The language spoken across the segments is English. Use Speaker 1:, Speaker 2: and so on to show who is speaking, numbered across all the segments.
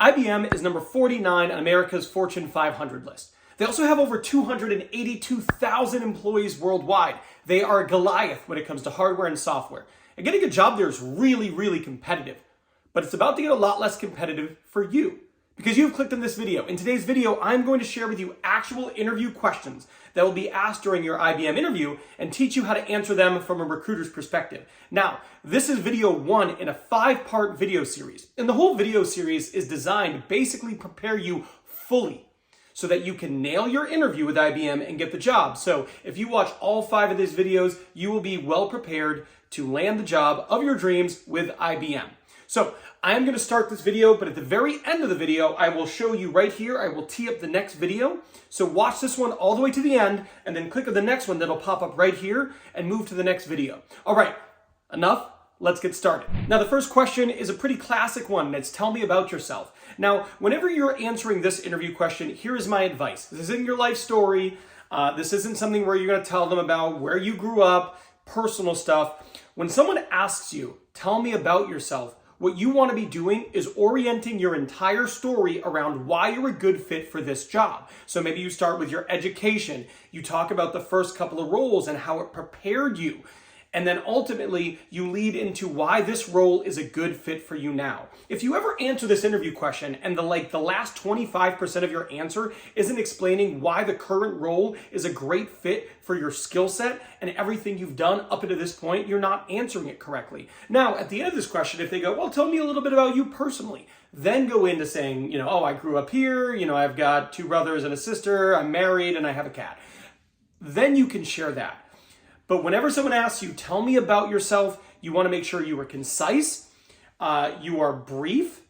Speaker 1: IBM is number 49 on America's Fortune 500 list. They also have over 282,000 employees worldwide. They are a Goliath when it comes to hardware and software. And getting a job there is really, really competitive. But it's about to get a lot less competitive for you, because you've clicked on this video. In today's video, I'm going to share with you actual interview questions that will be asked during your IBM interview and teach you how to answer them from a recruiter's perspective. Now, this is video 1 in a 5-part video series. And the whole video series is designed to basically prepare you fully so that you can nail your interview with IBM and get the job. So if you watch all 5 of these videos, you will be well prepared to land the job of your dreams with IBM. So I am going to start this video, but at the very end of the video, I will show you right here, I will tee up the next video. So watch this one all the way to the end, and then click on the next one that'll pop up right here and move to the next video. All right, enough. Let's get started. Now, the first question is a pretty classic one, and it's tell me about yourself. Now, whenever you're answering this interview question, here is my advice. This isn't your life story. This isn't something where you're going to tell them about where you grew up, personal stuff. When someone asks you, tell me about yourself, what you want to be doing is orienting your entire story around why you're a good fit for this job. So maybe you start with your education. You talk about the first couple of roles and how it prepared you. And then ultimately, you lead into why this role is a good fit for you now. If you ever answer this interview question and the last 25% of your answer isn't explaining why the current role is a great fit for your skill set and everything you've done up until this point, you're not answering it correctly. Now, at the end of this question, if they go, well, tell me a little bit about you personally, then go into saying, oh, I grew up here, I've got 2 brothers and a sister, I'm married, and I have a cat. Then you can share that. But whenever someone asks you, tell me about yourself, you want to make sure you are concise, you are brief.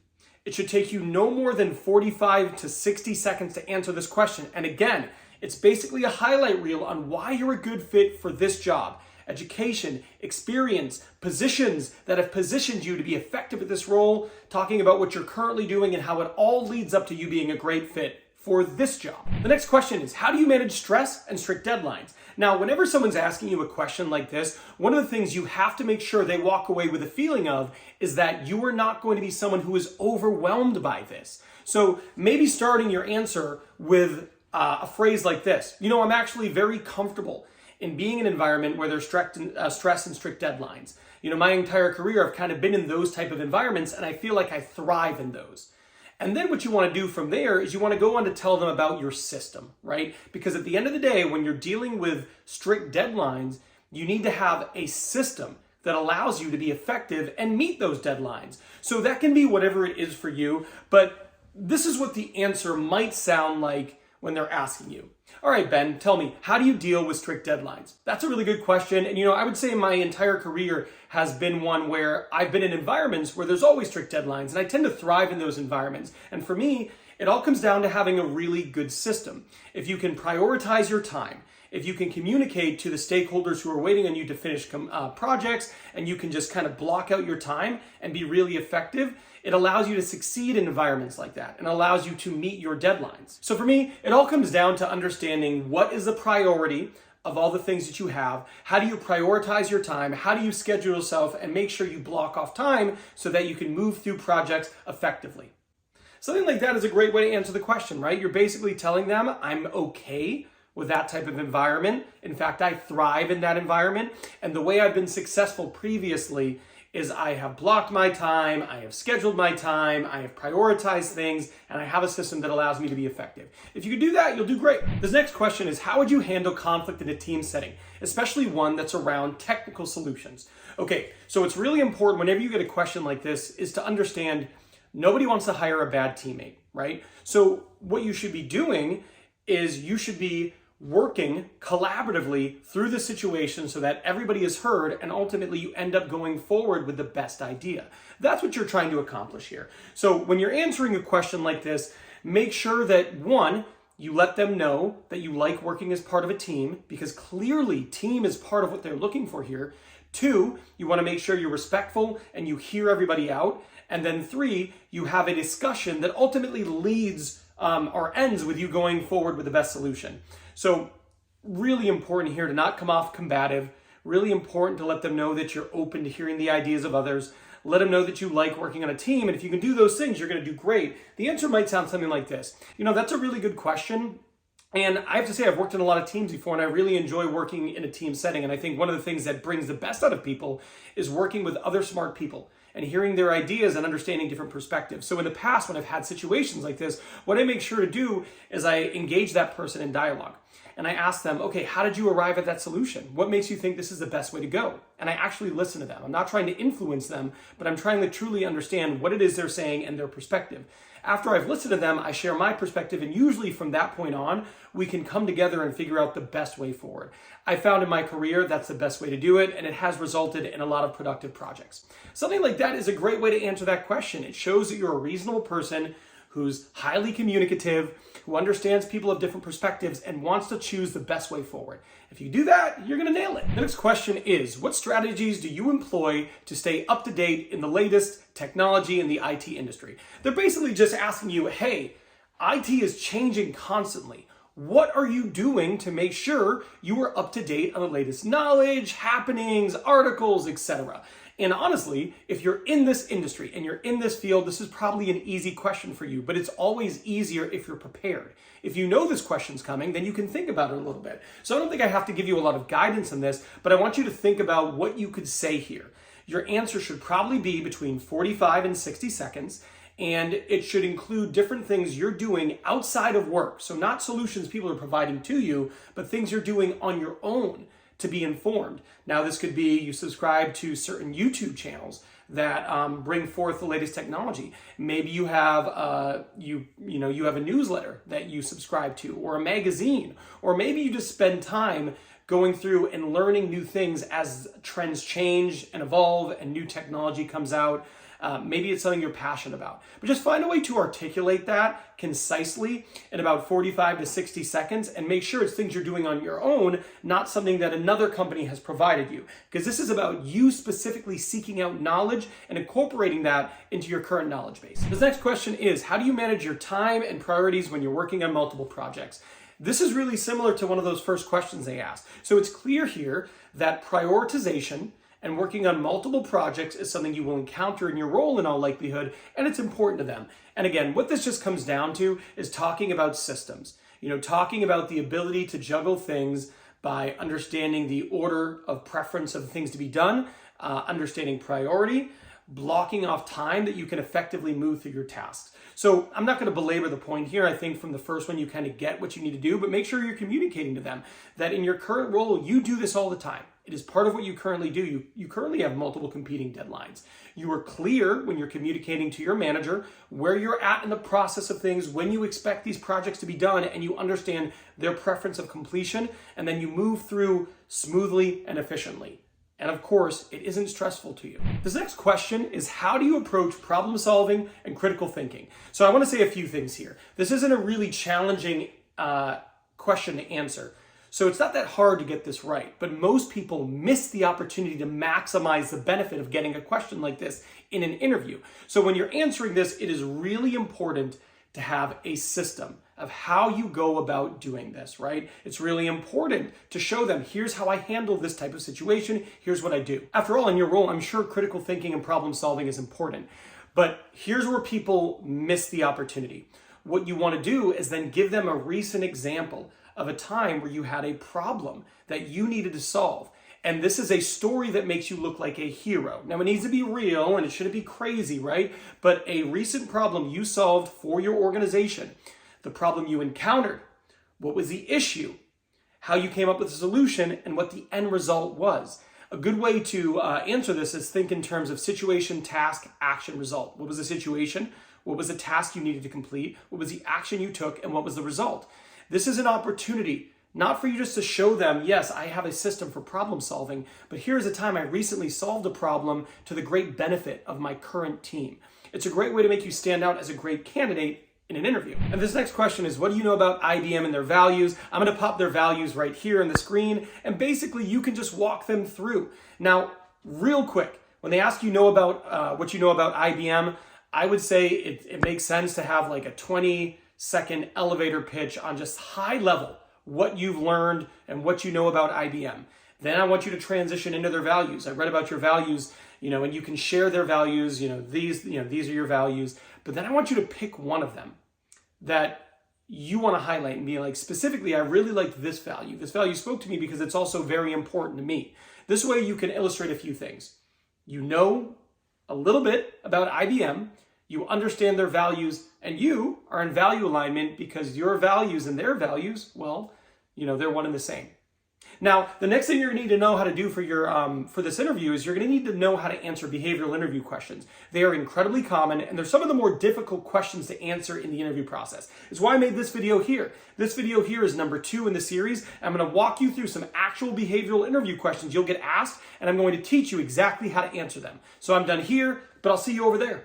Speaker 1: It should take you no more than 45 to 60 seconds to answer this question. And again, it's basically a highlight reel on why you're a good fit for this job. Education, experience, positions that have positioned you to be effective at this role, talking about what you're currently doing and how it all leads up to you being a great fit for this job. The next question is, how do you manage stress and strict deadlines? Now, whenever someone's asking you a question like this, one of the things you have to make sure they walk away with a feeling of is that you are not going to be someone who is overwhelmed by this. So maybe starting your answer with a phrase like this, I'm actually very comfortable in being in an environment where there's stress and strict deadlines. My entire career, I've kind of been in those type of environments, and I feel like I thrive in those. And then what you want to do from there is you want to go on to tell them about your system, right? Because at the end of the day, when you're dealing with strict deadlines, you need to have a system that allows you to be effective and meet those deadlines. So that can be whatever it is for you, but this is what the answer might sound like when they're asking you. All right, Ben, tell me, how do you deal with strict deadlines? That's a really good question. And I would say my entire career has been one where I've been in environments where there's always strict deadlines, and I tend to thrive in those environments. And for me, it all comes down to having a really good system. If you can prioritize your time, if you can communicate to the stakeholders who are waiting on you to finish projects, and you can just kind of block out your time and be really effective, it allows you to succeed in environments like that and allows you to meet your deadlines. So for me, it all comes down to understanding what is the priority of all the things that you have. How do you prioritize your time? How do you schedule yourself and make sure you block off time so that you can move through projects effectively? Something like that is a great way to answer the question, right? You're basically telling them, I'm okay with that type of environment. In fact, I thrive in that environment. And the way I've been successful previously is I have blocked my time, I have scheduled my time, I have prioritized things, and I have a system that allows me to be effective. If you can do that, you'll do great. This next question is, how would you handle conflict in a team setting, especially one that's around technical solutions? Okay, so it's really important whenever you get a question like this is to understand nobody wants to hire a bad teammate, right? So what you should be doing is you should be working collaboratively through the situation so that everybody is heard and ultimately you end up going forward with the best idea. That's what you're trying to accomplish here. So when you're answering a question like this, make sure that 1, you let them know that you like working as part of a team, because clearly team is part of what they're looking for here. 2, you want to make sure you're respectful and you hear everybody out. And then 3, you have a discussion that ultimately leads or ends with you going forward with the best solution. So really important here to not come off combative, really important to let them know that you're open to hearing the ideas of others. let them know that you like working on a team. And if you can do those things, you're going to do great. The answer might sound something like this. That's a really good question. And I have to say, I've worked in a lot of teams before, and I really enjoy working in a team setting. And I think one of the things that brings the best out of people is working with other smart people and hearing their ideas and understanding different perspectives. So in the past, when I've had situations like this, what I make sure to do is I engage that person in dialogue. And I ask them, okay, how did you arrive at that solution? What makes you think this is the best way to go? And I actually listen to them. I'm not trying to influence them, but I'm trying to truly understand what it is they're saying and their perspective. After I've listened to them, I share my perspective, and usually from that point on, we can come together and figure out the best way forward. I found in my career that's the best way to do it, and it has resulted in a lot of productive projects. Something like that is a great way to answer that question. It shows that you're a reasonable person who's highly communicative, who understands people of different perspectives, and wants to choose the best way forward. If you do that, you're going to nail it. The next question is, what strategies do you employ to stay up to date in the latest technology in the IT industry? They're basically just asking you, hey, IT is changing constantly. What are you doing to make sure you are up to date on the latest knowledge, happenings, articles, etc.? And honestly, if you're in this industry and you're in this field, this is probably an easy question for you, but it's always easier if you're prepared. If you know this question's coming, then you can think about it a little bit. So I don't think I have to give you a lot of guidance on this, but I want you to think about what you could say here. Your answer should probably be between 45 and 60 seconds, and it should include different things you're doing outside of work. So not solutions people are providing to you, but things you're doing on your own to be informed. Now, this could be you subscribe to certain YouTube channels that bring forth the latest technology. Maybe you have you have a newsletter that you subscribe to, or a magazine, or maybe you just spend time going through and learning new things as trends change and evolve and new technology comes out. Maybe it's something you're passionate about, but just find a way to articulate that concisely in about 45 to 60 seconds, and make sure it's things you're doing on your own, not something that another company has provided you, because this is about you specifically seeking out knowledge and incorporating that into your current knowledge base. This next question is, how do you manage your time and priorities when you're working on multiple projects? This is really similar to one of those first questions they asked. So it's clear here that prioritization and working on multiple projects is something you will encounter in your role in all likelihood, and it's important to them. And again, what this just comes down to is talking about systems. Talking about the ability to juggle things by understanding the order of preference of things to be done, understanding priority, blocking off time that you can effectively move through your tasks. So I'm not going to belabor the point here. I think from the first one, you kind of get what you need to do, but make sure you're communicating to them that in your current role, you do this all the time. It is part of what you currently do. You currently have multiple competing deadlines. You are clear when you're communicating to your manager where you're at in the process of things, when you expect these projects to be done, and you understand their preference of completion, and then you move through smoothly and efficiently. And of course, it isn't stressful to you. This next question is, how do you approach problem solving and critical thinking? So I want to say a few things here. This isn't a really challenging question to answer. So it's not that hard to get this right, but most people miss the opportunity to maximize the benefit of getting a question like this in an interview. So when you're answering this, it is really important to have a system of how you go about doing this, right? It's really important to show them, here's how I handle this type of situation, here's what I do. After all, in your role, I'm sure critical thinking and problem solving is important, but here's where people miss the opportunity. What you want to do is then give them a recent example of a time where you had a problem that you needed to solve. And this is a story that makes you look like a hero. Now, it needs to be real and it shouldn't be crazy, right? But a recent problem you solved for your organization, the problem you encountered, what was the issue, how you came up with a solution, and what the end result was. A good way to answer this is think in terms of situation, task, action, result. What was the situation? What was the task you needed to complete? What was the action you took? And what was the result? This is an opportunity, not for you just to show them, yes, I have a system for problem solving, but here's a time I recently solved a problem to the great benefit of my current team. It's a great way to make you stand out as a great candidate in an interview. And this next question is, what do you know about IBM and their values? I'm going to pop their values right here on the screen, and basically you can just walk them through. Now, real quick, when they ask what you know about IBM, I would say it makes sense to have like a 20-second elevator pitch on just high level what you've learned and what you know about IBM. Then I want you to transition into their values. I read about your values and you can share their values, these are your values, but then I want you to pick one of them that you want to highlight and be like, specifically, I really liked this value. This value spoke to me because it's also very important to me. This way you can illustrate a few things. You know a little bit about IBM, you understand their values, and you are in value alignment because your values and their values, well, they're one and the same. Now, the next thing you're going to need to know how to do for this interview is you're going to need to know how to answer behavioral interview questions. They are incredibly common, and they're some of the more difficult questions to answer in the interview process. It's why I made this video here. This video here is number 2 in the series. I'm going to walk you through some actual behavioral interview questions you'll get asked, and I'm going to teach you exactly how to answer them. So I'm done here, but I'll see you over there.